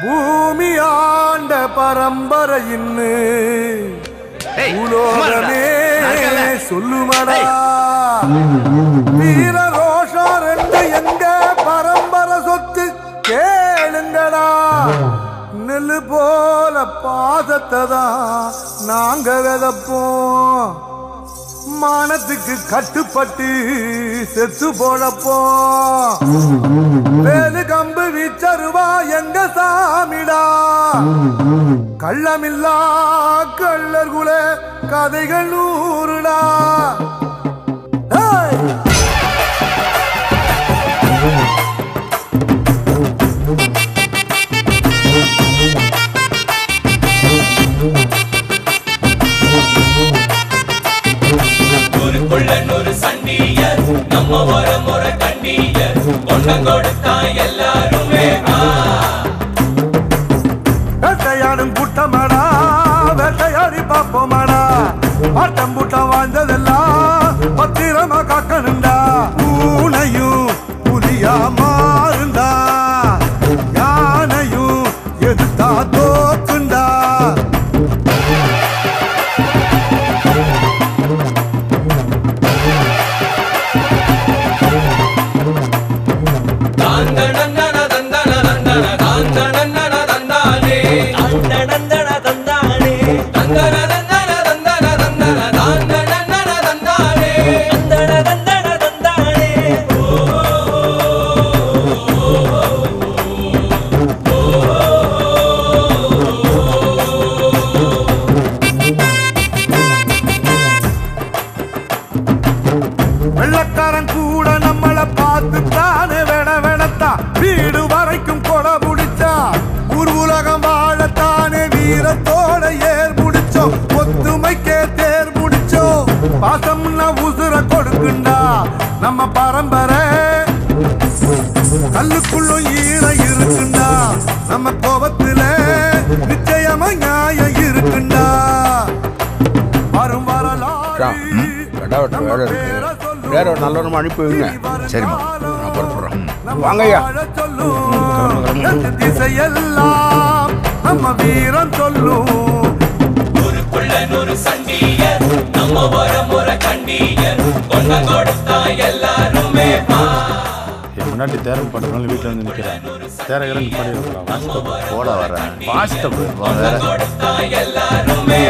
பூமி ஆண்ட பரம்பரையின் உலோகமே சொல்லுமடா வீர ரோஷா ரெண்டு எங்க பரம்பரை சொத்து கேளுங்கடா நெல்லு போல பாதத்தை தான் நாங்க விதப்போம் மானத்துக்கு கட்டுப்பட்டு செத்து போழப்போம் வேலு கம்பு வீச்சருவா எங்க சாமிடா கள்ளமில்லா கள்ளர்குல கதைகள் நூறுடா ஒரு சண்டியர் நம்ம ஒரு கண்டியர் கொண்ட கொடுத்தா எல்லாருமே வேட்டையாடும் கூட்டமாடா வேட்டையாடி பார்ப்போமாடா ஆட்டம் கூட்டம் வாழ்ந்ததெல்லாம் பத்திரமா காக்கணுண்டா பூனையும் புலியா மாறுண்டா யானையும் எதிர்த்தா தோக்குண்டா வெள்ளக்காரன் கூட நம்மள பார்த்து தானே வெணத்தா வீடு வரைக்கும் கொடை முடிச்சா ஊர் உலகம் வாழத்தானே வீரத்தோட ஏர் முடிச்சோம் ஒத்துமைக்கே தேர் முடிச்சோம் பாசம்னா உசுர கொடுக்குண்டா நம்ம பரம்பரை கல்லுக்குள்ளும் ஈர இருக்குண்டா நம்ம கோபத்துல நிச்சயமா நியாயம் இருக்குண்டா வரும் வரலாறு வேற ஒரு நல்ல அனுப்பி வைங்க. சரிம்மா நான் புறப்படுறோம். வாங்கய்யா. திசையெல்லாம் நம்ம வீரம் சொல்லும் ஒரு சண்டியர் நம்ம ஒரு கண்டியர் கொண்ட கொடுத்தா எல்லாருமே என் முன்னாடி தேரம் படுறதுனால வீட்டில் வந்து நிற்கிறேன் தேரகரன் பாடி போட வரேன் வாசிட்ட போய் எல்லாருமே